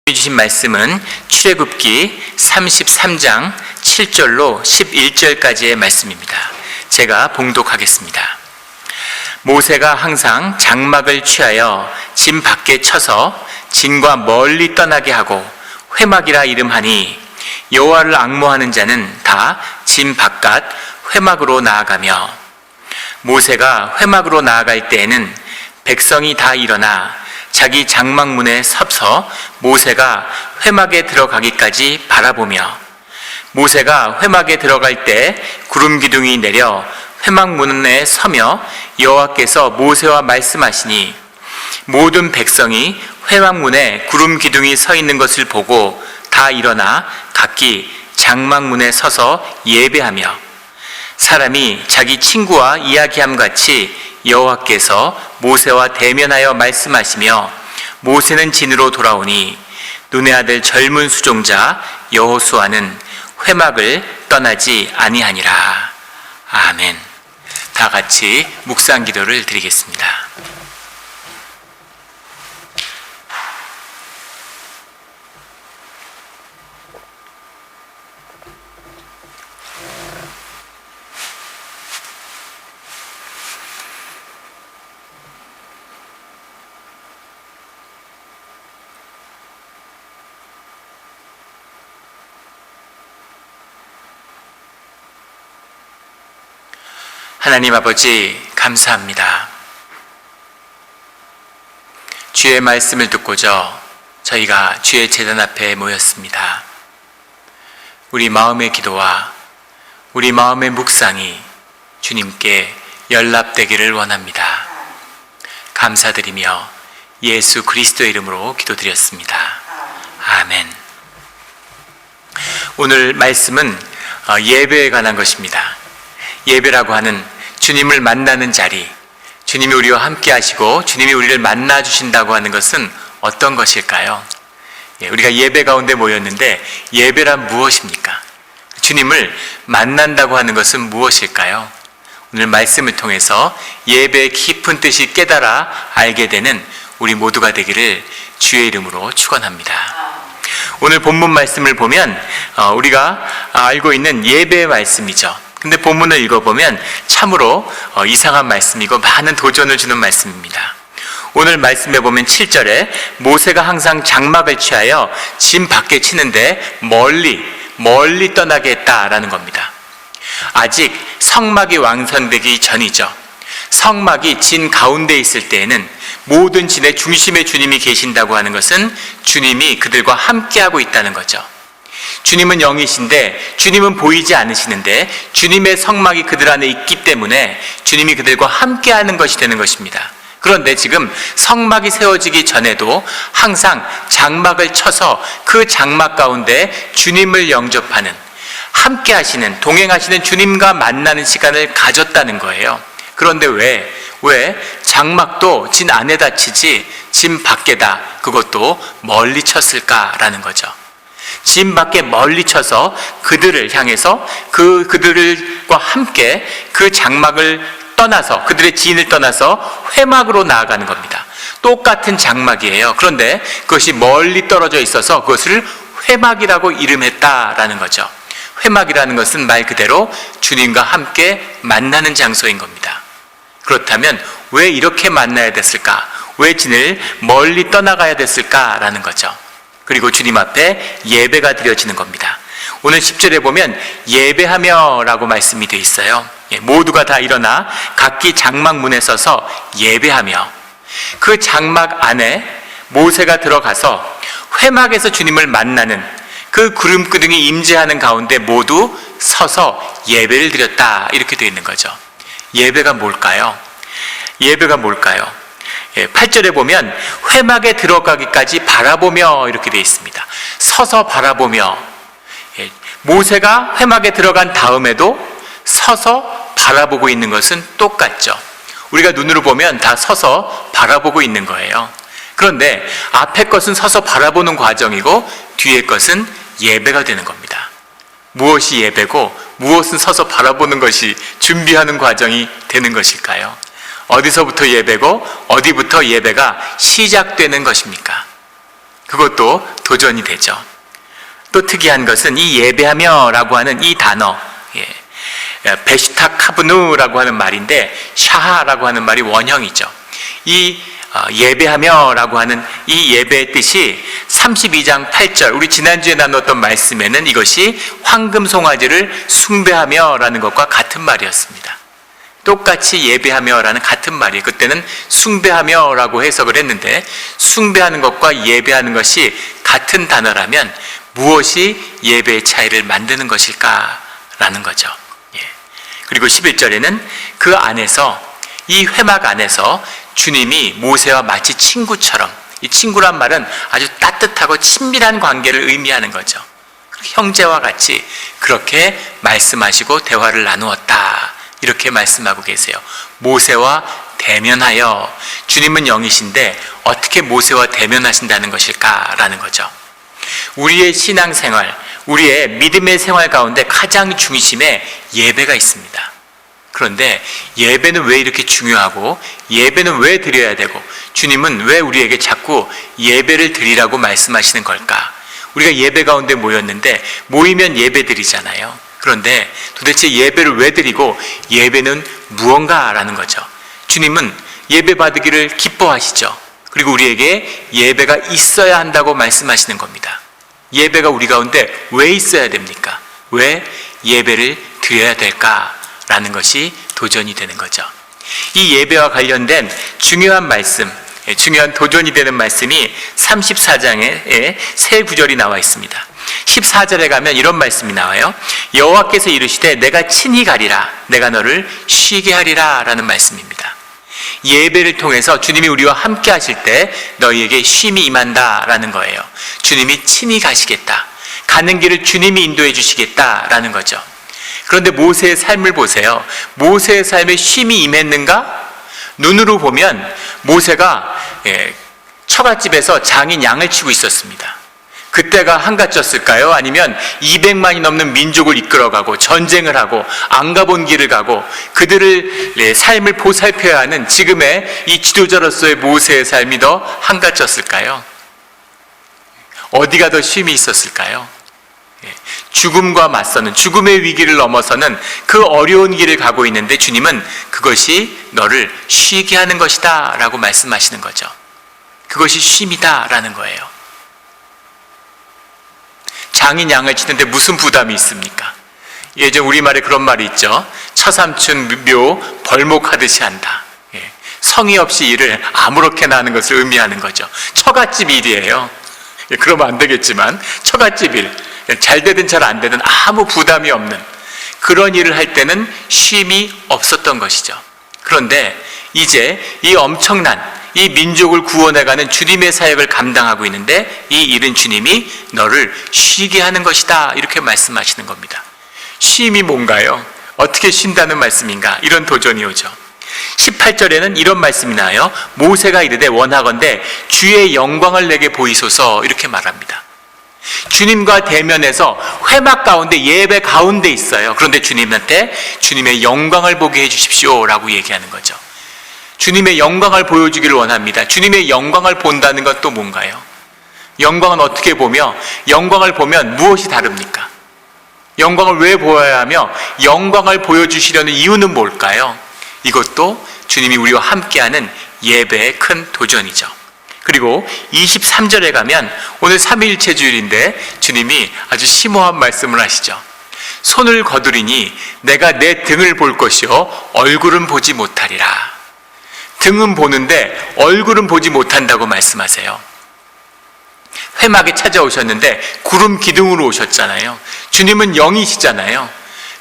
주신 말씀은 출애굽기 33장 7절로 11절까지의 말씀입니다. 제가 봉독하겠습니다. 모세가 항상 장막을 취하여 진 밖에 쳐서 진과 멀리 떠나게 하고 회막이라 이름하니 여호와를 앙모하는 자는 다 진 바깥 회막으로 나아가며, 모세가 회막으로 나아갈 때에는 백성이 다 일어나 자기 장막문에 서서 모세가 회막에 들어가기까지 바라보며, 모세가 회막에 들어갈 때 구름 기둥이 내려 회막문에 서며 여호와께서 모세와 말씀하시니, 모든 백성이 회막문에 구름 기둥이 서 있는 것을 보고 다 일어나 각기 장막문에 서서 예배하며, 사람이 자기 친구와 이야기함 같이 여호와께서 모세와 대면하여 말씀하시며, 모세는 진으로 돌아오니 눈의 아들 젊은 수종자 여호수아는 회막을 떠나지 아니하니라. 아멘. 다 같이 묵상 기도를 드리겠습니다. 하나님 아버지, 감사합니다. 주의 말씀을 듣고자 저희가 주의 제단 앞에 모였습니다. 우리 마음의 기도와 우리 마음의 묵상이 주님께 연락되기를 원합니다. 감사드리며 예수 그리스도의 이름으로 기도드렸습니다. 아멘. 오늘 말씀은 예배에 관한 것입니다. 예배라고 하는 주님을 만나는 자리, 주님이 우리와 함께 하시고 주님이 우리를 만나 주신다고 하는 것은 어떤 것일까요? 우리가 예배 가운데 모였는데 예배란 무엇입니까? 주님을 만난다고 하는 것은 무엇일까요? 오늘 말씀을 통해서 예배의 깊은 뜻이 깨달아 알게 되는 우리 모두가 되기를 주의 이름으로 축원합니다. 오늘 본문 말씀을 보면 우리가 알고 있는 예배의 말씀이죠. 근데 본문을 읽어보면 참으로 이상한 말씀이고 많은 도전을 주는 말씀입니다. 오늘 말씀에 보면 7절에 모세가 항상 장막을 취하여 진 밖에 치는데 멀리 떠나게 했다라는 겁니다. 아직 성막이 완성되기 전이죠. 성막이 진 가운데 있을 때에는 모든 진의 중심에 주님이 계신다고 하는 것은 주님이 그들과 함께하고 있다는 거죠. 주님은 영이신데 주님은 보이지 않으시는데 주님의 성막이 그들 안에 있기 때문에 주님이 그들과 함께하는 것이 되는 것입니다. 그런데 지금 성막이 세워지기 전에도 항상 장막을 쳐서 그 장막 가운데 주님을 영접하는, 함께하시는, 동행하시는 주님과 만나는 시간을 가졌다는 거예요. 그런데 왜 장막도 진 안에다 치지 진 밖에다 그것도 멀리 쳤을까라는 거죠. 진 밖에 멀리 쳐서 그들을 향해서 그들과 함께 그 장막을 떠나서, 그들의 지인을 떠나서 회막으로 나아가는 겁니다. 똑같은 장막이에요. 그런데 그것이 멀리 떨어져 있어서 그것을 회막이라고 이름했다라는 거죠. 회막이라는 것은 말 그대로 주님과 함께 만나는 장소인 겁니다. 그렇다면 왜 이렇게 만나야 됐을까? 왜 진을 멀리 떠나가야 됐을까라는 거죠. 그리고 주님 앞에 예배가 드려지는 겁니다. 오늘 10절에 보면 예배하며 라고 말씀이 되어 있어요. 모두가 다 일어나 각기 장막 문에 서서 예배하며, 그 장막 안에 모세가 들어가서 회막에서 주님을 만나는 그 구름 기둥이 임재하는 가운데 모두 서서 예배를 드렸다, 이렇게 되어 있는 거죠. 예배가 뭘까요? 예배가 뭘까요? 8절에 보면 회막에 들어가기까지 바라보며 이렇게 되어 있습니다. 서서 바라보며, 모세가 회막에 들어간 다음에도 서서 바라보고 있는 것은 똑같죠. 우리가 눈으로 보면 다 서서 바라보고 있는 거예요. 그런데 앞에 것은 서서 바라보는 과정이고 뒤에 것은 예배가 되는 겁니다. 무엇이 예배고 무엇은 서서 바라보는 것이 준비하는 과정이 되는 것일까요? 어디서부터 예배고 어디부터 예배가 시작되는 것입니까? 그것도 도전이 되죠. 또 특이한 것은 이 예배하며 라고 하는 이 단어, 베슈타카브누라고 하는 말인데 샤하라고 하는 말이 원형이죠. 이 예배하며 라고 하는 이 예배의 뜻이 32장 8절, 우리 지난주에 나눴던 말씀에는 이것이 황금 송아지를 숭배하며 라는 것과 같은 말이었습니다. 똑같이 예배하며 라는 같은 말이에요. 그때는 숭배하며 라고 해석을 했는데, 숭배하는 것과 예배하는 것이 같은 단어라면 무엇이 예배의 차이를 만드는 것일까 라는 거죠. 그리고 11절에는 그 안에서, 이 회막 안에서 주님이 모세와 마치 친구처럼, 이 친구란 말은 아주 따뜻하고 친밀한 관계를 의미하는 거죠. 형제와 같이 그렇게 말씀하시고 대화를 나누었다, 이렇게 말씀하고 계세요. 모세와 대면하여, 주님은 영이신데 어떻게 모세와 대면하신다는 것일까라는 거죠. 우리의 신앙생활, 우리의 믿음의 생활 가운데 가장 중심에 예배가 있습니다. 그런데 예배는 왜 이렇게 중요하고, 예배는 왜 드려야 되고, 주님은 왜 우리에게 자꾸 예배를 드리라고 말씀하시는 걸까? 우리가 예배 가운데 모였는데 모이면 예배 드리잖아요. 그런데 도대체 예배를 왜 드리고 예배는 무언가라는 거죠. 주님은 예배 받기를 기뻐하시죠. 그리고 우리에게 예배가 있어야 한다고 말씀하시는 겁니다. 예배가 우리 가운데 왜 있어야 됩니까? 왜 예배를 드려야 될까라는 것이 도전이 되는 거죠. 이 예배와 관련된 중요한 말씀, 중요한 도전이 되는 말씀이 34장에 세 구절이 나와 있습니다. 14절에 가면 이런 말씀이 나와요. 여호와께서 이르시되 내가 친히 가리라, 내가 너를 쉬게 하리라 라는 말씀입니다. 예배를 통해서 주님이 우리와 함께 하실 때 너희에게 쉼이 임한다 라는 거예요. 주님이 친히 가시겠다, 가는 길을 주님이 인도해 주시겠다 라는 거죠. 그런데 모세의 삶을 보세요. 모세의 삶에 쉼이 임했는가? 눈으로 보면 모세가 처갓집에서 장인 양을 치고 있었습니다. 그때가 한가졌을까요? 아니면 200만이 넘는 민족을 이끌어가고 전쟁을 하고 안 가본 길을 가고 그들을 삶을 보살펴야 하는 지금의 이 지도자로서의 모세의 삶이 더 한가졌을까요? 어디가 더 쉼이 있었을까요? 죽음과 맞서는, 죽음의 위기를 넘어서는 그 어려운 길을 가고 있는데 주님은 그것이 너를 쉬게 하는 것이다 라고 말씀하시는 거죠. 그것이 쉼이다 라는 거예요. 장인 양을 치는데 무슨 부담이 있습니까? 예전 우리말에 그런 말이 있죠. 처삼춘 묘 벌목하듯이 한다. 성의 없이 일을 아무렇게나 하는 것을 의미하는 거죠. 처갓집 일이에요. 그러면 안 되겠지만 처갓집 일, 잘 되든 잘 안 되든 아무 부담이 없는 그런 일을 할 때는 쉼이 없었던 것이죠. 그런데 이제 이 엄청난 이 민족을 구원해가는 주님의 사역을 감당하고 있는데 이 일은 주님이 너를 쉬게 하는 것이다 이렇게 말씀하시는 겁니다. 쉼이 뭔가요? 어떻게 쉰다는 말씀인가? 이런 도전이 오죠. 18절에는 이런 말씀이 나와요. 모세가 이르되 원하건대 주의 영광을 내게 보이소서 이렇게 말합니다. 주님과 대면해서 회막 가운데, 예배 가운데 있어요. 그런데 주님한테 주님의 영광을 보게 해주십시오 라고 얘기하는 거죠. 주님의 영광을 보여주기를 원합니다. 주님의 영광을 본다는 건 또 뭔가요? 영광은 어떻게 보며, 영광을 보면 무엇이 다릅니까? 영광을 왜 보아야 하며 영광을 보여주시려는 이유는 뭘까요? 이것도 주님이 우리와 함께하는 예배의 큰 도전이죠. 그리고 23절에 가면 오늘 삼위일체 주일인데 주님이 아주 심오한 말씀을 하시죠. 손을 거두리니 내가 내 등을 볼 것이요 얼굴은 보지 못하리라. 등은 보는데 얼굴은 보지 못한다고 말씀하세요. 회막에 찾아오셨는데 구름 기둥으로 오셨잖아요. 주님은 영이시잖아요.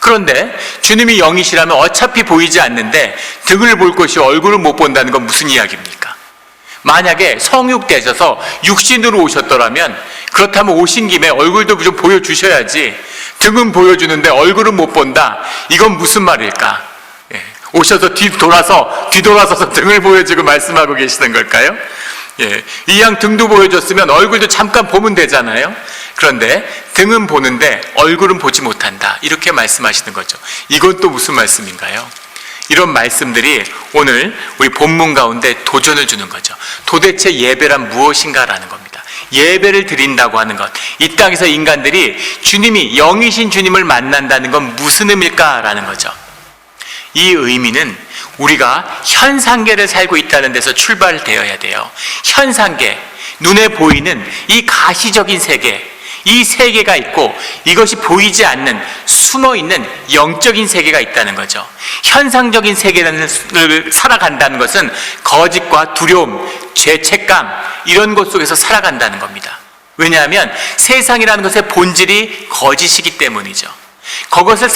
그런데 주님이 영이시라면 어차피 보이지 않는데 등을 볼 것이 얼굴을 못 본다는 건 무슨 이야기입니까? 만약에 성육되셔서 육신으로 오셨더라면 그렇다면 오신 김에 얼굴도 좀 보여주셔야지, 등은 보여주는데 얼굴은 못 본다, 이건 무슨 말일까? 오셔서 뒤돌아서서 등을 보여주고 말씀하고 계시는 걸까요? 이왕 등도 보여줬으면 얼굴도 잠깐 보면 되잖아요. 그런데 등은 보는데 얼굴은 보지 못한다 이렇게 말씀하시는 거죠. 이건 또 무슨 말씀인가요? 이런 말씀들이 오늘 우리 본문 가운데 도전을 주는 거죠. 도대체 예배란 무엇인가라는 겁니다. 예배를 드린다고 하는 것, 이 땅에서 인간들이 주님이 영이신 주님을 만난다는 건 무슨 의미일까라는 거죠. 이 의미는 우리가 현상계를 살고 있다는 데서 출발되어야 돼요. 현상계, 눈에 보이는 이 가시적인 세계, 이 세계가 있고 이것이 보이지 않는 숨어있는 영적인 세계가 있다는 거죠. 현상적인 세계를 살아간다는 것은 거짓과 두려움, 죄책감 이런 것 속에서 살아간다는 겁니다. 왜냐하면 세상이라는 것의 본질이 거짓이기 때문이죠. 그것을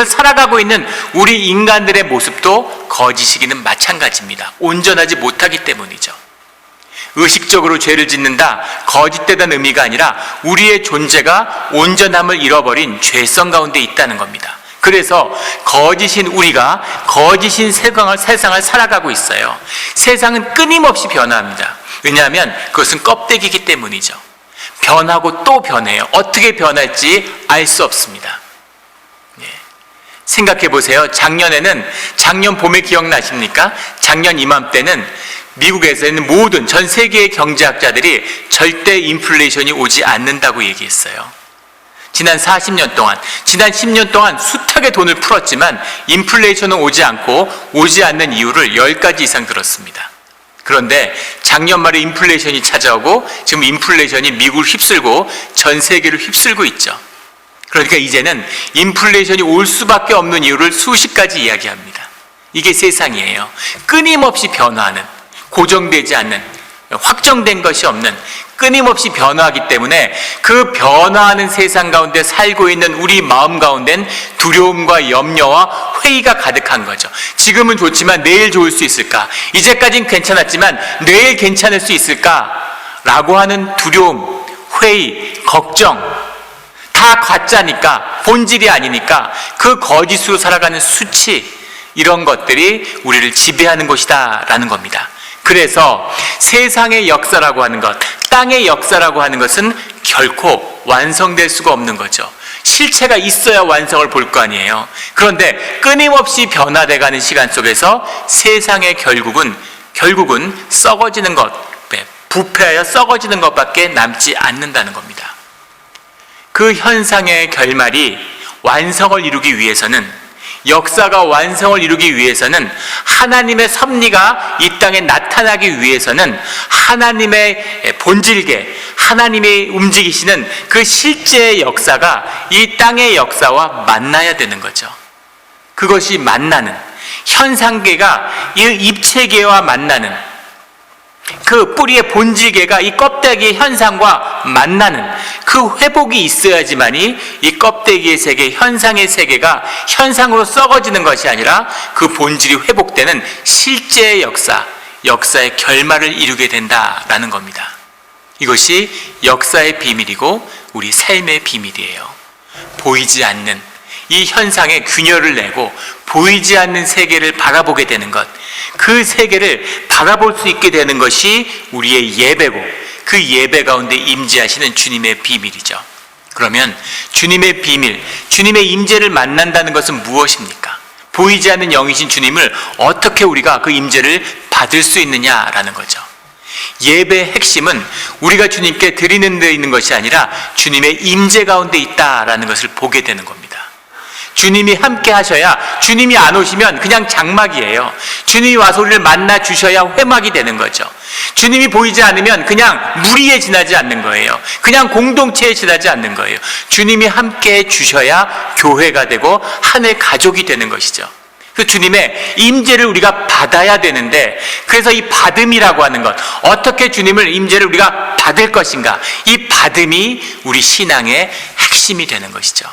살아가고 있는 우리 인간들의 모습도 거짓이기는 마찬가지입니다. 온전하지 못하기 때문이죠. 의식적으로 죄를 짓는다, 거짓되다는 의미가 아니라 우리의 존재가 온전함을 잃어버린 죄성 가운데 있다는 겁니다. 그래서 거짓인 우리가 거짓인 세상을 살아가고 있어요. 세상은 끊임없이 변화합니다. 왜냐하면 그것은 껍데기이기 때문이죠. 변하고 또 변해요. 어떻게 변할지 알 수 없습니다. 생각해 보세요. 작년 봄에 기억나십니까? 작년 이맘때는 미국에서 있는 모든 전 세계의 경제학자들이 절대 인플레이션이 오지 않는다고 얘기했어요. 지난 10년 동안 숱하게 돈을 풀었지만 인플레이션은 오지 않는 이유를 10가지 이상 들었습니다. 그런데 작년 말에 인플레이션이 찾아오고 지금 인플레이션이 미국을 휩쓸고 전 세계를 휩쓸고 있죠. 그러니까 이제는 인플레이션이 올 수밖에 없는 이유를 수십 가지 이야기합니다. 이게 세상이에요. 끊임없이 변화하는, 고정되지 않는, 확정된 것이 없는, 끊임없이 변화하기 때문에 그 변화하는 세상 가운데 살고 있는 우리 마음 가운데는 두려움과 염려와 회의가 가득한 거죠. 지금은 좋지만 내일 좋을 수 있을까? 이제까진 괜찮았지만 내일 괜찮을 수 있을까? 라고 하는 두려움, 회의, 걱정, 다 가짜니까, 본질이 아니니까 그 거짓으로 살아가는 수치, 이런 것들이 우리를 지배하는 것이다 라는 겁니다. 그래서 세상의 역사라고 하는 것, 땅의 역사라고 하는 것은 결코 완성될 수가 없는 거죠. 실체가 있어야 완성을 볼 거 아니에요. 그런데 끊임없이 변화돼가는 시간 속에서 세상의 결국은 썩어지는 것, 부패하여 썩어지는 것밖에 남지 않는다는 겁니다. 그 현상의 결말이 완성을 이루기 위해서는, 역사가 완성을 이루기 위해서는, 하나님의 섭리가 이 땅에 나타나기 위해서는 하나님의 본질계, 하나님이 움직이시는 그 실제의 역사가 이 땅의 역사와 만나야 되는 거죠. 그것이 만나는, 현상계가 이 입체계와 만나는, 그 뿌리의 본질계가 이 껍데기의 현상과 만나는 그 회복이 있어야지만이 이 껍데기의 세계, 현상의 세계가 현상으로 썩어지는 것이 아니라 그 본질이 회복되는 실제의 역사의 결말을 이루게 된다라는 겁니다. 이것이 역사의 비밀이고 우리 삶의 비밀이에요. 보이지 않는 이 현상에 균열을 내고 보이지 않는 세계를 바라보게 되는 것, 그 세계를 바라볼 수 있게 되는 것이 우리의 예배고 그 예배 가운데 임재하시는 주님의 비밀이죠. 그러면 주님의 비밀, 주님의 임재를 만난다는 것은 무엇입니까? 보이지 않는 영이신 주님을 어떻게 우리가 그 임재를 받을 수 있느냐라는 거죠. 예배의 핵심은 우리가 주님께 드리는 데 있는 것이 아니라 주님의 임재 가운데 있다라는 것을 보게 되는 겁니다. 주님이 함께 하셔야, 주님이 안 오시면 그냥 장막이에요. 주님이 와서 우리를 만나 주셔야 회막이 되는 거죠. 주님이 보이지 않으면 그냥 무리에 지나지 않는 거예요. 그냥 공동체에 지나지 않는 거예요. 주님이 함께 주셔야 교회가 되고 하나의 가족이 되는 것이죠. 그 주님의 임재를 우리가 받아야 되는데, 그래서 이 받음이라고 하는 것, 어떻게 주님을 임재를 우리가 받을 것인가, 이 받음이 우리 신앙의 핵심이 되는 것이죠.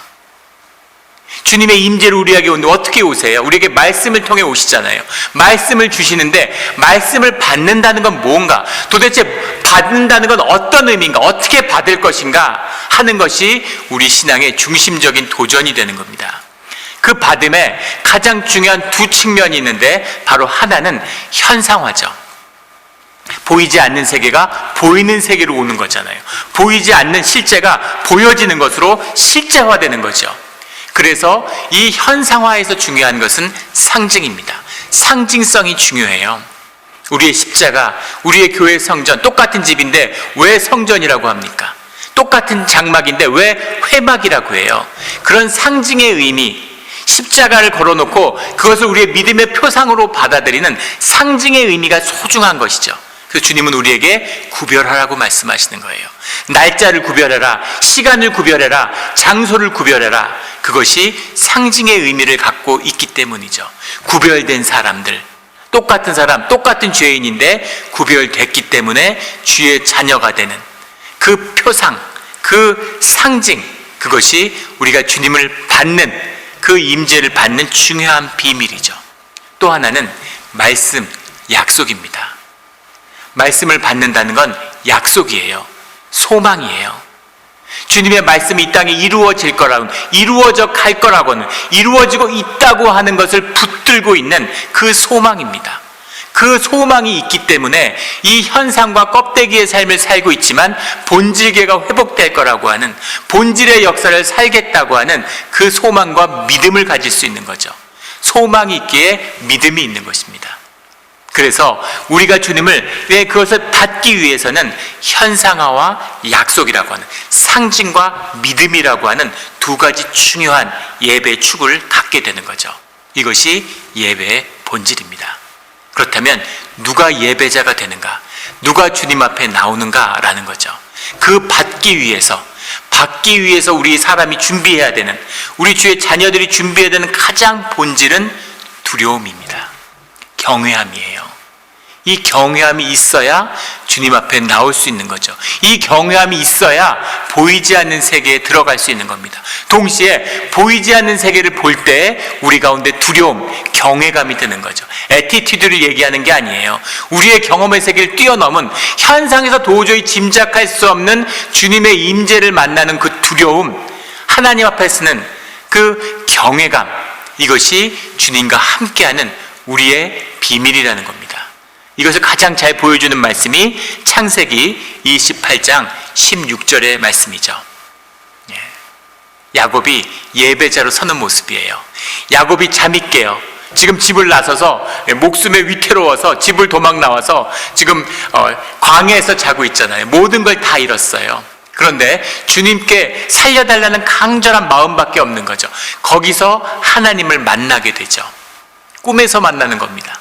주님의 임재를 우리에게 오는데 어떻게 오세요? 우리에게 말씀을 통해 오시잖아요. 말씀을 주시는데 말씀을 받는다는 건 뭔가, 도대체 받는다는 건 어떤 의미인가, 어떻게 받을 것인가 하는 것이 우리 신앙의 중심적인 도전이 되는 겁니다. 그 받음에 가장 중요한 두 측면이 있는데, 바로 하나는 현상화죠. 보이지 않는 세계가 보이는 세계로 오는 거잖아요. 보이지 않는 실제가 보여지는 것으로 실제화되는 거죠. 그래서 이 현상화에서 중요한 것은 상징입니다. 상징성이 중요해요. 우리의 십자가, 우리의 교회 성전, 똑같은 집인데 왜 성전이라고 합니까? 똑같은 장막인데 왜 회막이라고 해요? 그런 상징의 의미, 십자가를 걸어놓고 그것을 우리의 믿음의 표상으로 받아들이는 상징의 의미가 소중한 것이죠. 그래서 주님은 우리에게 구별하라고 말씀하시는 거예요. 날짜를 구별해라, 시간을 구별해라, 장소를 구별해라. 그것이 상징의 의미를 갖고 있기 때문이죠. 구별된 사람들, 똑같은 사람, 똑같은 죄인인데 구별됐기 때문에 주의 자녀가 되는 그 표상, 그 상징, 그것이 우리가 주님을 받는, 그 임재를 받는 중요한 비밀이죠. 또 하나는 말씀, 약속입니다. 말씀을 받는다는 건 약속이에요. 소망이에요. 주님의 말씀이 이 땅에 이루어질 거라고는, 이루어져 갈 거라고는, 이루어지고 있다고 하는 것을 붙들고 있는 그 소망입니다. 그 소망이 있기 때문에 이 현상과 껍데기의 삶을 살고 있지만 본질계가 회복될 거라고 하는, 본질의 역사를 살겠다고 하는 그 소망과 믿음을 가질 수 있는 거죠. 소망이 있기에 믿음이 있는 것입니다. 그래서 우리가 주님을, 왜 그것을 받기 위해서는 현상화와 약속이라고 하는, 상징과 믿음이라고 하는 두 가지 중요한 예배의 축을 갖게 되는 거죠. 이것이 예배의 본질입니다. 그렇다면 누가 예배자가 되는가? 누가 주님 앞에 나오는가라는 거죠. 그 받기 위해서 우리 사람이 준비해야 되는, 우리 주의 자녀들이 준비해야 되는 가장 본질은 두려움입니다. 경외함이에요. 이 경외함이 있어야 주님 앞에 나올 수 있는 거죠. 이 경외함이 있어야 보이지 않는 세계에 들어갈 수 있는 겁니다. 동시에 보이지 않는 세계를 볼 때 우리 가운데 두려움, 경외감이 드는 거죠. 애티튜드를 얘기하는 게 아니에요. 우리의 경험의 세계를 뛰어넘은, 현상에서 도저히 짐작할 수 없는 주님의 임재를 만나는 그 두려움, 하나님 앞에서는 그 경외감, 이것이 주님과 함께하는 우리의 비밀이라는 겁니다. 이것을 가장 잘 보여주는 말씀이 창세기 28장 16절의 말씀이죠. 야곱이 예배자로 서는 모습이에요. 야곱이 잠이 깨요. 지금 집을 나서서 목숨에 위태로워서 집을 도망 나와서 지금 광야에서 자고 있잖아요. 모든 걸 다 잃었어요. 그런데 주님께 살려달라는 강렬한 마음밖에 없는 거죠. 거기서 하나님을 만나게 되죠. 꿈에서 만나는 겁니다.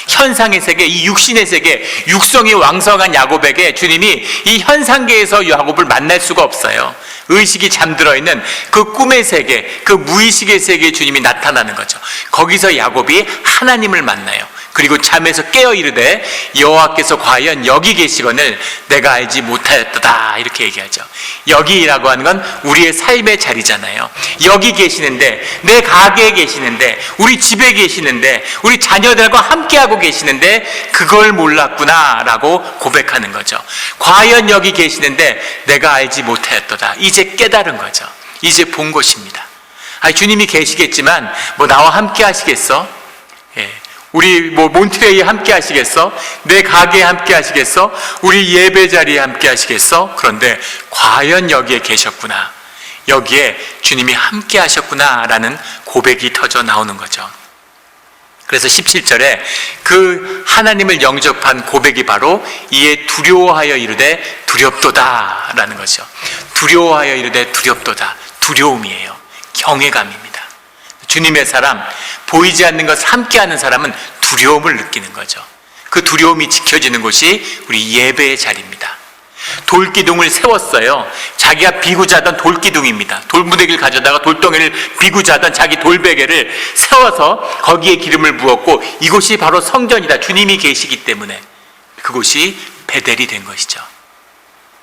현상의 세계, 이 육신의 세계, 육성이 왕성한 야곱에게 주님이 이 현상계에서 야곱을 만날 수가 없어요. 의식이 잠들어 있는 그 꿈의 세계, 그 무의식의 세계에 주님이 나타나는 거죠. 거기서 야곱이 하나님을 만나요. 그리고 잠에서 깨어 이르되 여호와께서 과연 여기 계시거늘 내가 알지 못하였도다, 이렇게 얘기하죠. 여기라고 하는 건 우리의 삶의 자리잖아요. 여기 계시는데, 내 가게에 계시는데, 우리 집에 계시는데, 우리 자녀들과 함께하고 계시는데 그걸 몰랐구나 라고 고백하는 거죠. 과연 여기 계시는데 내가 알지 못하였도다. 이제 깨달은 거죠. 이제 본 것입니다. 주님이 계시겠지만 나와 함께 하시겠어? 우리 몬트레이에 함께 하시겠어? 내 가게에 함께 하시겠어? 우리 예배 자리에 함께 하시겠어? 그런데 과연 여기에 계셨구나, 여기에 주님이 함께 하셨구나 라는 고백이 터져 나오는 거죠. 그래서 17절에 그 하나님을 영접한 고백이 바로 이에 두려워하여 이르되 두렵도다 라는 거죠. 두려워하여 이르되 두렵도다, 두려움이에요. 경외감입니다. 주님의 사람, 보이지 않는 것을 함께하는 사람은 두려움을 느끼는 거죠. 그 두려움이 지켜지는 곳이 우리 예배의 자리입니다. 돌기둥을 세웠어요. 자기가 비구자던 돌기둥입니다. 돌무더기를 가져다가 돌덩이를 비구자던 자기 돌베개를 세워서 거기에 기름을 부었고, 이곳이 바로 성전이다, 주님이 계시기 때문에 그곳이 베델이 된 것이죠.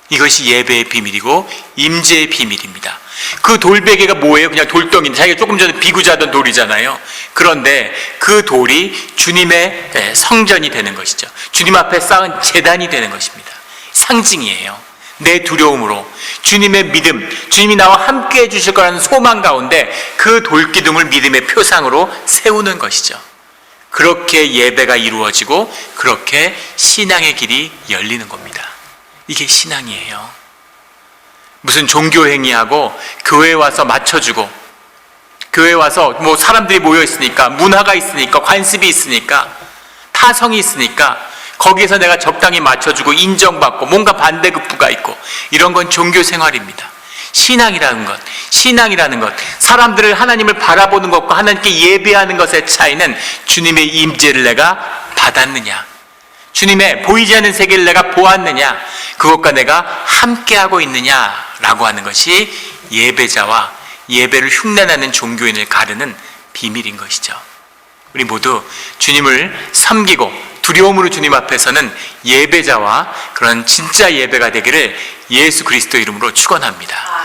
이것이 예배의 비밀이고 임재의 비밀입니다. 그 돌베개가 뭐예요? 그냥 돌덩이, 자기가 조금 전에 비구자던 돌이잖아요. 그런데 그 돌이 주님의 성전이 되는 것이죠. 주님 앞에 쌓은 제단이 되는 것입니다. 상징이에요. 내 두려움으로 주님의 믿음, 주님이 나와 함께 해주실 거라는 소망 가운데 그 돌기둥을 믿음의 표상으로 세우는 것이죠. 그렇게 예배가 이루어지고 그렇게 신앙의 길이 열리는 겁니다. 이게 신앙이에요. 무슨 종교행위하고 교회에 와서 맞춰주고, 교회에 와서 사람들이 모여 있으니까, 문화가 있으니까, 관습이 있으니까 타성이 있으니까 거기에서 내가 적당히 맞춰주고 인정받고 뭔가 반대급부가 있고, 이런 건 종교 생활입니다. 신앙이라는 것, 사람들을, 하나님을 바라보는 것과 하나님께 예배하는 것의 차이는 주님의 임재를 내가 받았느냐, 주님의 보이지 않는 세계를 내가 보았느냐, 그것과 내가 함께하고 있느냐라고 하는 것이 예배자와 예배를 흉내내는 종교인을 가르는 비밀인 것이죠. 우리 모두 주님을 섬기고 두려움으로 주님 앞에서는 예배자와 그런 진짜 예배가 되기를 예수 그리스도 이름으로 축원합니다.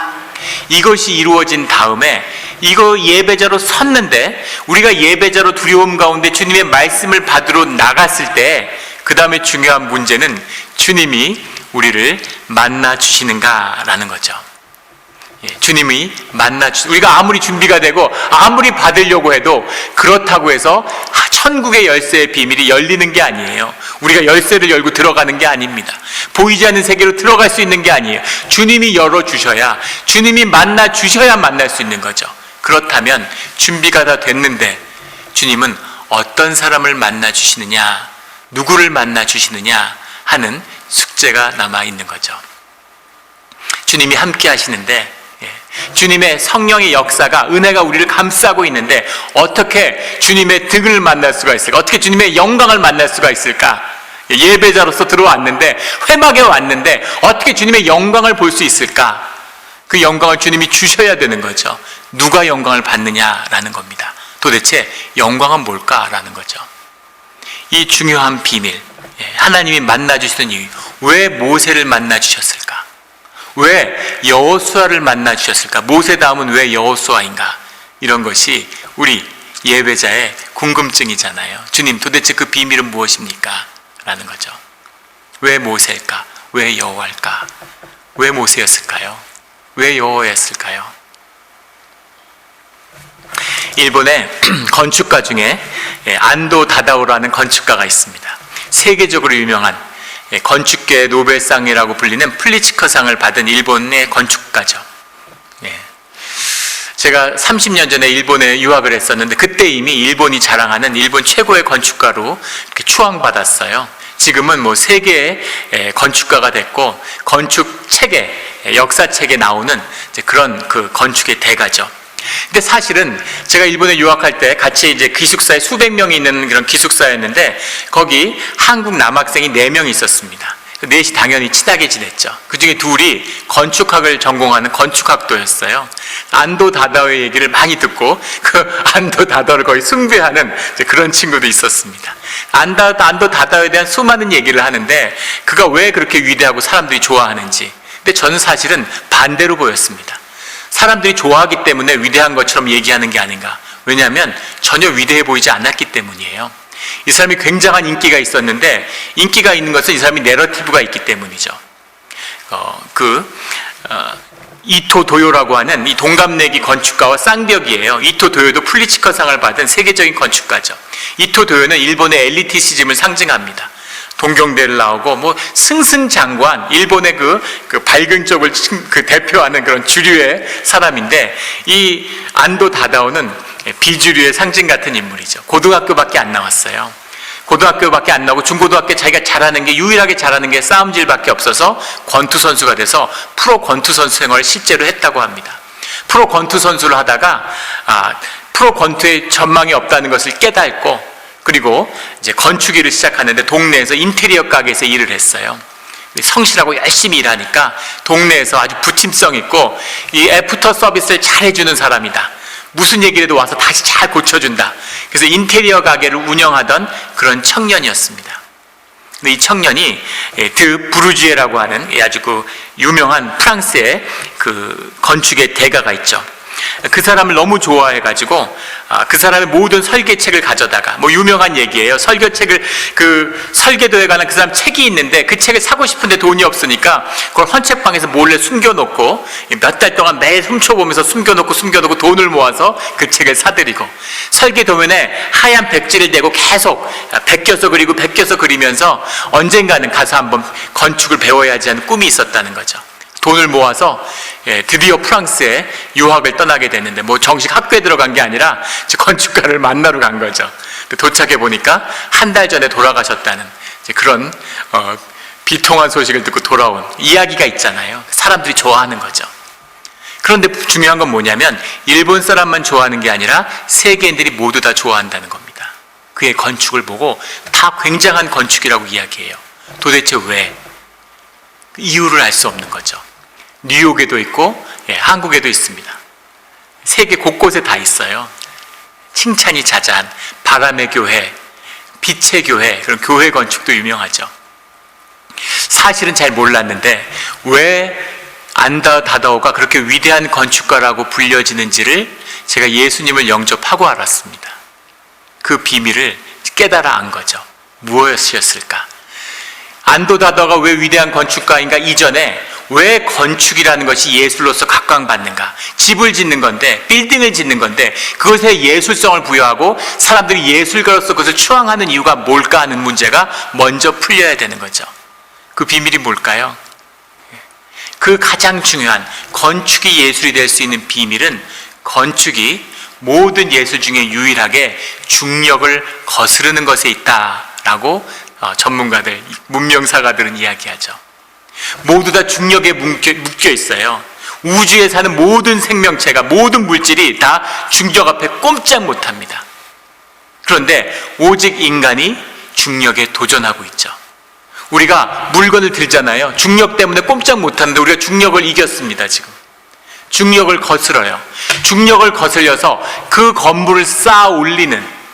이것이 이루어진 다음에 이거 예배자로 섰는데, 우리가 예배자로 두려움 가운데 주님의 말씀을 받으러 나갔을 때 그 다음에 중요한 문제는 주님이 우리를 만나 주시는가라는 거죠. 주님이 우리가 아무리 준비가 되고 아무리 받으려고 해도 그렇다고 해서 천국의 열쇠의 비밀이 열리는 게 아니에요. 우리가 열쇠를 열고 들어가는 게 아닙니다. 보이지 않는 세계로 들어갈 수 있는 게 아니에요. 주님이 열어주셔야, 주님이 만나 주셔야 만날 수 있는 거죠. 그렇다면 준비가 다 됐는데 주님은 어떤 사람을 만나 주시느냐, 누구를 만나 주시느냐 하는 숙제가 남아있는 거죠. 주님이 함께 하시는데, 주님의 성령의 역사가, 은혜가 우리를 감싸고 있는데 어떻게 주님의 등을 만날 수가 있을까? 어떻게 주님의 영광을 만날 수가 있을까? 예배자로서 들어왔는데, 회막에 왔는데 어떻게 주님의 영광을 볼 수 있을까? 그 영광을 주님이 주셔야 되는 거죠. 누가 영광을 받느냐라는 겁니다. 도대체 영광은 뭘까라는 거죠. 이 중요한 비밀, 하나님이 만나 주시는 이유, 왜 모세를 만나 주셨을까? 왜 여호수아를 만나 주셨을까? 모세 다음은 왜 여호수아인가? 이런 것이 우리 예배자의 궁금증이잖아요. 주님, 도대체 그 비밀은 무엇입니까? 라는 거죠. 왜 모세일까? 왜 여호와일까? 왜 모세였을까요? 왜 여호와였을까요? 일본의 건축가 중에 안도 다다오라는 건축가가 있습니다. 세계적으로 유명한 건축계 노벨상이라고 불리는 플리츠커상을 받은 일본의 건축가죠. 제가 30년 전에 일본에 유학을 했었는데 그때 이미 일본이 자랑하는 일본 최고의 건축가로 이렇게 추앙받았어요. 지금은 뭐 세계의 건축가가 됐고 건축 책에, 역사책에 나오는 그런 그 건축의 대가죠. 근데 사실은 제가 일본에 유학할 때 같이 이제 기숙사에 수백 명이 있는 그런 기숙사였는데 거기 한국 남학생이 4명 있었습니다. 넷이 당연히 친하게 지냈죠. 그 중에 둘이 건축학을 전공하는 건축학도였어요. 안도 다다오의 얘기를 많이 듣고 그 안도 다다오를 거의 숭배하는 그런 친구도 있었습니다. 안도 다다오에 대한 수많은 얘기를 하는데 그가 왜 그렇게 위대하고 사람들이 좋아하는지. 근데 저는 사실은 반대로 보였습니다. 사람들이 좋아하기 때문에 위대한 것처럼 얘기하는 게 아닌가. 왜냐하면 전혀 위대해 보이지 않았기 때문이에요. 이 사람이 굉장한 인기가 있었는데 인기가 있는 것은 이 사람이 내러티브가 있기 때문이죠. 이토 도요라고 하는 이 동갑내기 건축가와 쌍벽이에요. 이토 도요도 플리츠커상을 받은 세계적인 건축가죠. 이토 도요는 일본의 엘리티시즘을 상징합니다. 동경대를 나오고 뭐 승승장구한 일본의 그 밝은 쪽을 대표하는 그런 주류의 사람인데, 이 안도 다다오는 비주류의 상징 같은 인물이죠. 고등학교밖에 안 나왔어요. 고등학교밖에 안 나오고 중고등학교 자기가 잘하는 게, 유일하게 잘하는 게 싸움질밖에 없어서 권투 선수가 돼서 프로 권투 선수 생활을 실제로 했다고 합니다. 프로 권투 선수를 하다가 프로 권투에 전망이 없다는 것을 깨닫고 그리고 이제 건축 일을 시작하는데 동네에서 인테리어 가게에서 일을 했어요. 성실하고 열심히 일하니까 동네에서 아주 부침성 있고 이 애프터 서비스를 잘 해주는 사람이다. 무슨 얘기를 해도 와서 다시 잘 고쳐준다. 그래서 인테리어 가게를 운영하던 그런 청년이었습니다. 근데 이 청년이 드 부르주에라고 하는 아주 그 유명한 프랑스의 그 건축의 대가가 있죠. 그 사람을 너무 좋아해가지고 그 사람의 모든 설계책을 가져다가, 뭐 유명한 얘기예요. 설계도에 관한 그 사람 책이 있는데 그 책을 사고 싶은데 돈이 없으니까 그걸 헌책방에서 몰래 숨겨놓고 몇 달 동안 매일 훔쳐보면서 숨겨놓고 돈을 모아서 그 책을 사들이고, 설계도면에 하얀 백지를 대고 계속 베껴서 그리면서 언젠가는 가서 한번 건축을 배워야지 하는 꿈이 있었다는 거죠. 돈을 모아서 드디어 프랑스에 유학을 떠나게 됐는데, 뭐 정식 학교에 들어간 게 아니라 건축가를 만나러 간 거죠. 도착해 보니까 한 달 전에 돌아가셨다는 그런 비통한 소식을 듣고 돌아온 이야기가 있잖아요. 사람들이 좋아하는 거죠. 그런데 중요한 건 뭐냐면 일본 사람만 좋아하는 게 아니라 세계인들이 모두 다 좋아한다는 겁니다. 그의 건축을 보고 다 굉장한 건축이라고 이야기해요. 도대체 왜? 이유를 알 수 없는 거죠. 뉴욕에도 있고 한국에도 있습니다. 세계 곳곳에 다 있어요. 칭찬이 자자한 바람의 교회, 빛의 교회, 그런 교회 건축도 유명하죠. 사실은 잘 몰랐는데 왜 안다 다다오가 그렇게 위대한 건축가라고 불려지는지를 제가 예수님을 영접하고 알았습니다. 그 비밀을 깨달아 안 거죠. 무엇이었을까? 안도 다다오가 왜 위대한 건축가인가 이전에 왜 건축이라는 것이 예술로서 각광받는가? 집을 짓는 건데, 빌딩을 짓는 건데 그것에 예술성을 부여하고 사람들이 예술가로서 그것을 추앙하는 이유가 뭘까 하는 문제가 먼저 풀려야 되는 거죠. 그 비밀이 뭘까요? 그 가장 중요한 건축이 예술이 될 수 있는 비밀은 건축이 모든 예술 중에 유일하게 중력을 거스르는 것에 있다라고 전문가들, 문명사가들은 이야기하죠. 모두 다 중력에 묶여 있어요. 우주에 사는 모든 생명체가, 모든 물질이 다 중력 앞에 꼼짝 못합니다. 그런데 오직 인간이 중력에 도전하고 있죠. 우리가 물건을 들잖아요. 중력 때문에 꼼짝 못하는데 우리가 중력을 이겼습니다. 지금 중력을 거스러요. 중력을 거슬려서 그 건물을 쌓아 올리는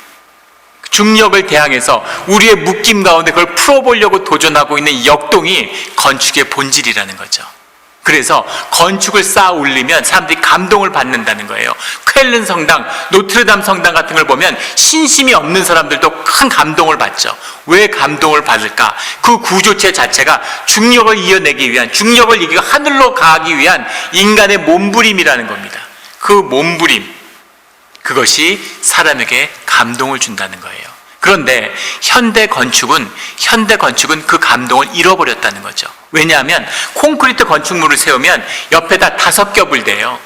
중력을 대항해서 우리의 묶임 가운데 그걸 풀어보려고 도전하고 있는 역동이 건축의 본질이라는 거죠. 그래서 건축을 쌓아 올리면 사람들이 감동을 받는다는 거예요. 쾰른 성당, 노트르담 성당 같은 걸 보면 신심이 없는 사람들도 큰 감동을 받죠. 왜 감동을 받을까? 그 구조체 자체가 중력을 이겨내기 위한, 중력을 이기고 하늘로 가기 위한 인간의 몸부림이라는 겁니다. 그 몸부림, 그것이 사람에게 감동을 준다는 거예요. 그런데 현대 건축은 그 감동을 잃어버렸다는 거죠. 왜냐하면 콘크리트 건축물을 세우면 옆에다 5겹을 대요.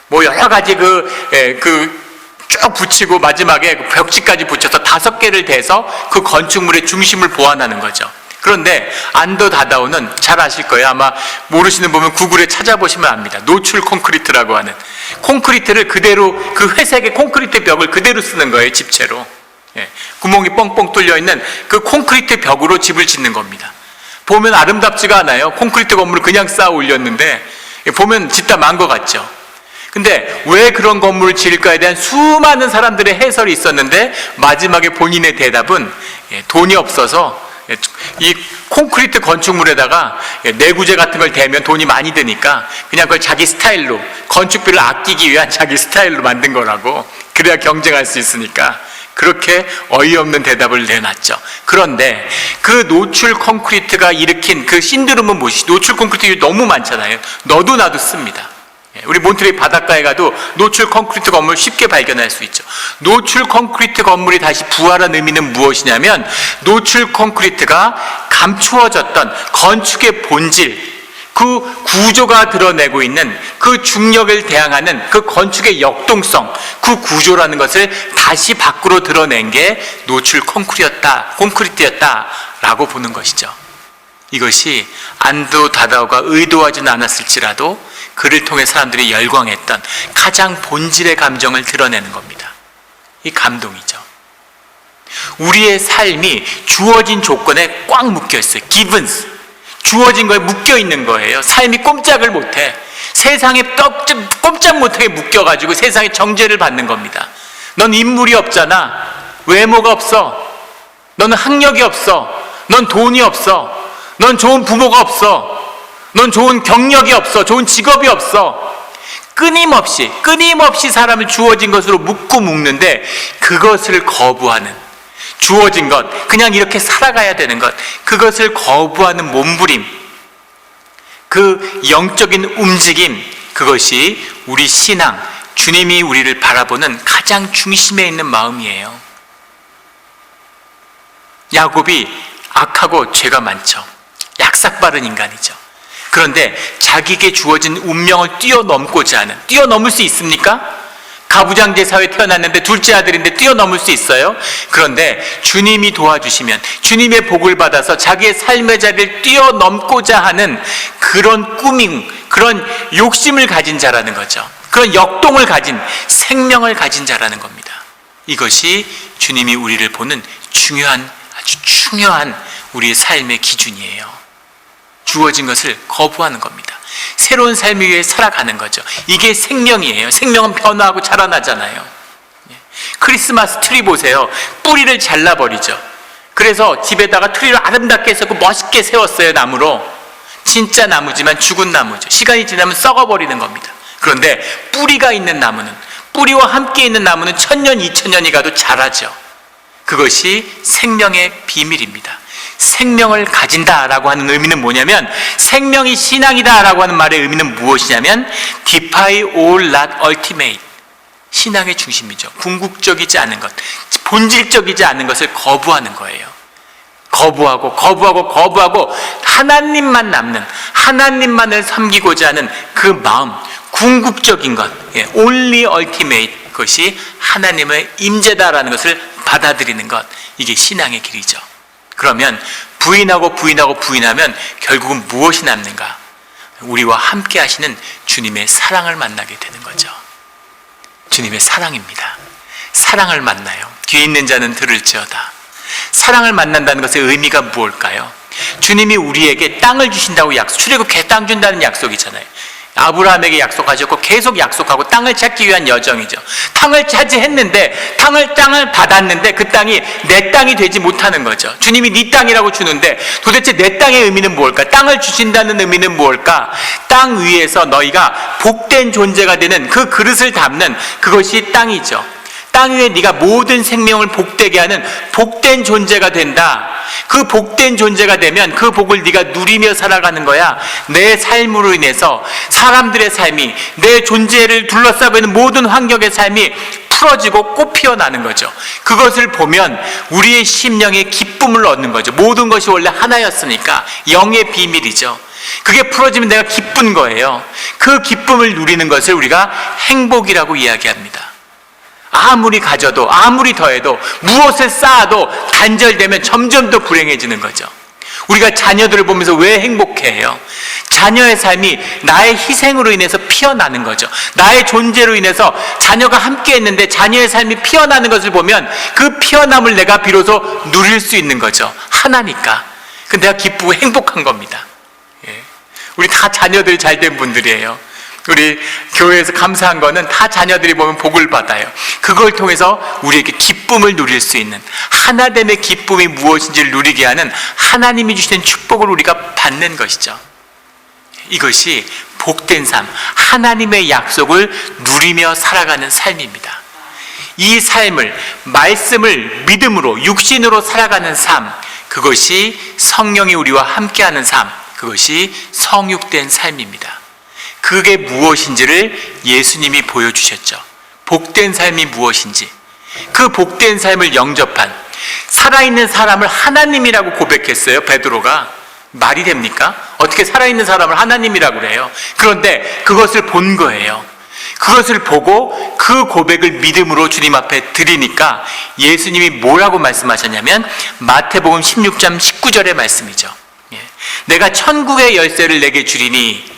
뭐 여러 가지 쭉 붙이고 마지막에 벽지까지 붙여서 5개를 대서 그 건축물의 중심을 보완하는 거죠. 그런데 안도 다다오는 잘 아실 거예요. 아마 모르시는 분은 구글에 찾아보시면 압니다. 노출 콘크리트라고 하는, 콘크리트를 그대로, 그 회색의 콘크리트 벽을 그대로 쓰는 거예요. 집채로. 구멍이 뻥뻥 뚫려 있는 그 콘크리트 벽으로 집을 짓는 겁니다. 보면 아름답지가 않아요. 콘크리트 건물을 그냥 쌓아 올렸는데 보면 짓다 만 것 같죠. 근데 왜 그런 건물을 지을까에 대한 수많은 사람들의 해설이 있었는데 마지막에 본인의 대답은 돈이 없어서 이 콘크리트 건축물에다가 내구재 같은 걸 대면 돈이 많이 드니까 그냥 그걸 자기 스타일로, 건축비를 아끼기 위한 자기 스타일로 만든 거라고, 그래야 경쟁할 수 있으니까 그렇게 어이없는 대답을 내놨죠. 그런데 그 노출 콘크리트가 일으킨 그 신드롬은 무엇이? 노출 콘크리트 너무 많잖아요. 너도 나도 씁니다. 우리 몬트레이 바닷가에 가도 노출 콘크리트 건물 쉽게 발견할 수 있죠. 노출 콘크리트 건물이 다시 부활한 의미는 무엇이냐면, 노출 콘크리트가 감추어졌던 건축의 본질, 그 구조가 드러내고 있는 그 중력을 대항하는 그 건축의 역동성, 그 구조라는 것을 다시 밖으로 드러낸 게 노출 콘크리트였다라고 보는 것이죠. 이것이 안도 다다오가 의도하지는 않았을지라도 그를 통해 사람들이 열광했던 가장 본질의 감정을 드러내는 겁니다. 이 감동이죠. 우리의 삶이 주어진 조건에 꽉 묶여 있어요. givens. 주어진 거에 묶여 있는 거예요. 삶이 꼼짝을 못해. 세상에 꼼짝 못하게 묶여가지고 세상에 정죄를 받는 겁니다. 넌 인물이 없잖아. 외모가 없어. 너는 학력이 없어. 넌 돈이 없어. 넌 좋은 부모가 없어. 넌 좋은 경력이 없어. 좋은 직업이 없어. 끊임없이 사람을 주어진 것으로 묶는데 그것을 거부하는, 주어진 것, 그냥 이렇게 살아가야 되는 것, 그것을 거부하는 몸부림, 그 영적인 움직임, 그것이 우리 신앙, 주님이 우리를 바라보는 가장 중심에 있는 마음이에요. 야곱이 악하고 죄가 많죠. 약삭빠른 인간이죠. 그런데 자기에게 주어진 운명을 뛰어넘고자 하는, 뛰어넘을 수 있습니까? 가부장제 사회에 태어났는데 둘째 아들인데 뛰어넘을 수 있어요? 그런데 주님이 도와주시면 주님의 복을 받아서 자기의 삶의 자리를 뛰어넘고자 하는 그런 꿈ing, 그런 욕심을 가진 자라는 거죠. 그런 역동을 가진, 생명을 가진 자라는 겁니다. 이것이 주님이 우리를 보는 중요한, 아주 중요한 우리의 삶의 기준이에요. 주어진 것을 거부하는 겁니다. 새로운 삶을 위해 살아가는 거죠. 이게 생명이에요. 생명은 변화하고 자라나잖아요. 크리스마스 트리 보세요. 뿌리를 잘라버리죠. 그래서 집에다가 트리를 아름답게 해서 멋있게 세웠어요. 나무로. 진짜 나무지만 죽은 나무죠. 시간이 지나면 썩어버리는 겁니다. 그런데 뿌리가 있는 나무는, 뿌리와 함께 있는 나무는 1000년, 2000년이 가도 자라죠. 그것이 생명의 비밀입니다. 생명을 가진다라고 하는 의미는 뭐냐면, 생명이 신앙이다라고 하는 말의 의미는 무엇이냐면 defy all not ultimate, 신앙의 중심이죠. 궁극적이지 않은 것, 본질적이지 않은 것을 거부하는 거예요. 거부하고 하나님만 남는, 하나님만을 섬기고자 하는 그 마음, 궁극적인 것, only ultimate, 그것이 하나님의 임재다라는 것을 받아들이는 것, 이게 신앙의 길이죠. 그러면 부인하면 결국은 무엇이 남는가? 우리와 함께 하시는 주님의 사랑을 만나게 되는 거죠. 주님의 사랑입니다. 사랑을 만나요. 귀 있는 자는 들을지어다. 사랑을 만난다는 것의 의미가 무엇일까요? 주님이 우리에게 땅을 주신다고 약속, 출애굽해 땅 준다는 약속이잖아요. 아브라함에게 약속하셨고 계속 약속하고 땅을 찾기 위한 여정이죠. 땅을 차지했는데, 땅을 받았는데 그 땅이 내 땅이 되지 못하는 거죠. 주님이 네 땅이라고 주는데 도대체 내 땅의 의미는 무엇일까? 땅을 주신다는 의미는 무엇일까? 땅 위에서 너희가 복된 존재가 되는 그 그릇을 담는, 그것이 땅이죠. 땅 위에 네가 모든 생명을 복되게 하는 복된 존재가 된다. 그 복된 존재가 되면 그 복을 네가 누리며 살아가는 거야. 내 삶으로 인해서 사람들의 삶이, 내 존재를 둘러싸고 있는 모든 환경의 삶이 풀어지고 꽃 피어나는 거죠. 그것을 보면 우리의 심령에 기쁨을 얻는 거죠. 모든 것이 원래 하나였으니까 영의 비밀이죠. 그게 풀어지면 내가 기쁜 거예요. 그 기쁨을 누리는 것을 우리가 행복이라고 이야기합니다. 아무리 가져도, 아무리 더해도, 무엇을 쌓아도 단절되면 점점 더 불행해지는 거죠. 우리가 자녀들을 보면서 왜 행복해해요? 자녀의 삶이 나의 희생으로 인해서 피어나는 거죠. 나의 존재로 인해서 자녀가 함께 했는데 자녀의 삶이 피어나는 것을 보면 그 피어남을 내가 비로소 누릴 수 있는 거죠. 하나니까. 그 내가 기쁘고 행복한 겁니다. 우리 다 자녀들이 잘된 분들이에요. 우리 교회에서 감사한 거는 다 자녀들이 보면 복을 받아요. 그걸 통해서 우리에게 기쁨을 누릴 수 있는, 하나됨의 기쁨이 무엇인지를 누리게 하는 하나님이 주시는 축복을 우리가 받는 것이죠. 이것이 복된 삶, 하나님의 약속을 누리며 살아가는 삶입니다. 이 삶을, 말씀을 믿음으로, 육신으로 살아가는 삶, 그것이 성령이 우리와 함께하는 삶, 그것이 성육된 삶입니다. 그게 무엇인지를 예수님이 보여주셨죠. 복된 삶이 무엇인지, 그 복된 삶을 영접한, 살아있는 사람을 하나님이라고 고백했어요. 베드로가. 말이 됩니까? 어떻게 살아있는 사람을 하나님이라고 그래요? 그런데 그것을 본 거예요. 그것을 보고 그 고백을 믿음으로 주님 앞에 드리니까 예수님이 뭐라고 말씀하셨냐면 마태복음 16장 19절의 말씀이죠. 내가 천국의 열쇠를 내게 주리니,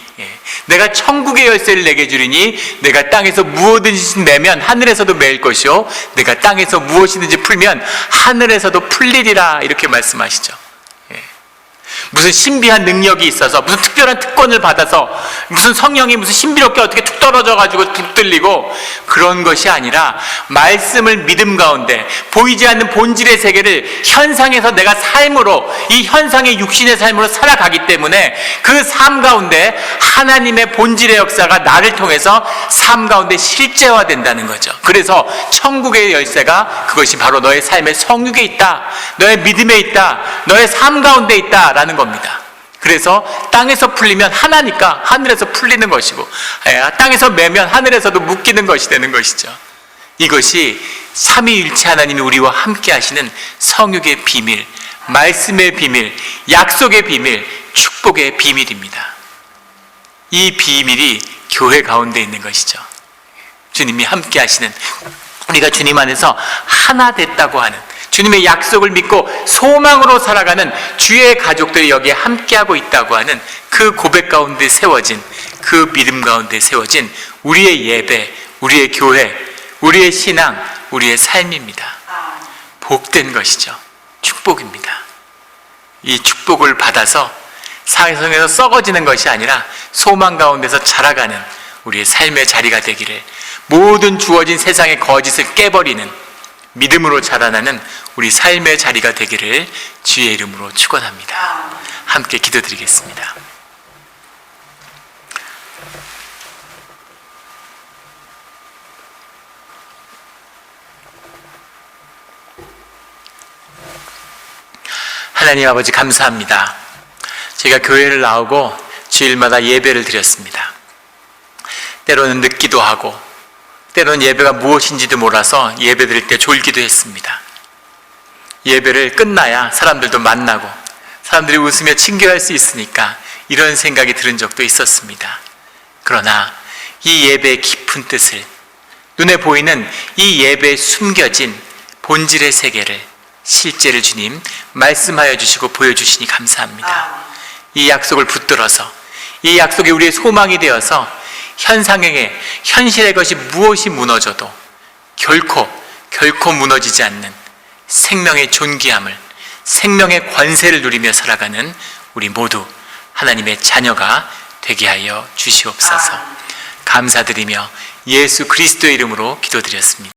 내가 천국의 열쇠를 내게 주리니 내가 땅에서 무엇이든지 매면 하늘에서도 매일 것이요, 내가 땅에서 무엇이든지 풀면 하늘에서도 풀리리라, 이렇게 말씀하시죠. 무슨 신비한 능력이 있어서, 무슨 특별한 특권을 받아서, 무슨 성령이 무슨 신비롭게 어떻게 툭 떨어져가지고 붙들리고, 그런 것이 아니라 말씀을 믿음 가운데 보이지 않는 본질의 세계를 현상에서 내가 삶으로, 이 현상의 육신의 삶으로 살아가기 때문에 그 삶 가운데 하나님의 본질의 역사가 나를 통해서 삶 가운데 실제화된다는 거죠. 그래서 천국의 열쇠가 그것이 바로 너의 삶의 성육에 있다, 너의 믿음에 있다, 너의 삶 가운데 있다라는 겁니다. 그래서 땅에서 풀리면 하나니까 하늘에서 풀리는 것이고, 땅에서 매면 하늘에서도 묶이는 것이 되는 것이죠. 이것이 삼위일체 하나님이 우리와 함께 하시는 성육의 비밀, 말씀의 비밀, 약속의 비밀, 축복의 비밀입니다. 이 비밀이 교회 가운데 있는 것이죠. 주님이 함께 하시는, 우리가 주님 안에서 하나 됐다고 하는, 주님의 약속을 믿고 소망으로 살아가는 주의 가족들이 여기에 함께하고 있다고 하는 그 고백 가운데 세워진, 그 믿음 가운데 세워진 우리의 예배, 우리의 교회, 우리의 신앙, 우리의 삶입니다. 복된 것이죠. 축복입니다. 이 축복을 받아서 세상에서 썩어지는 것이 아니라 소망 가운데서 자라가는 우리의 삶의 자리가 되기를, 모든 주어진 세상의 거짓을 깨버리는 믿음으로 자라나는 우리 삶의 자리가 되기를 주의 이름으로 축원합니다. 함께 기도드리겠습니다. 하나님 아버지, 감사합니다. 제가 교회를 나오고 주일마다 예배를 드렸습니다. 때로는 늦기도 하고, 때로는 예배가 무엇인지도 몰라서 예배 드릴 때 졸기도 했습니다. 예배를 끝나야 사람들도 만나고 사람들이 웃으며 친교할 수 있으니까 이런 생각이 들은 적도 있었습니다. 그러나 이 예배의 깊은 뜻을, 눈에 보이는 이 예배에 숨겨진 본질의 세계를, 실제를 주님 말씀하여 주시고 보여주시니 감사합니다. 이 약속을 붙들어서, 이 약속이 우리의 소망이 되어서 현실의 것이 무엇이 무너져도 결코 무너지지 않는 생명의 존귀함을, 생명의 권세를 누리며 살아가는 우리 모두 하나님의 자녀가 되게 하여 주시옵소서. 감사드리며 예수 그리스도의 이름으로 기도드렸습니다.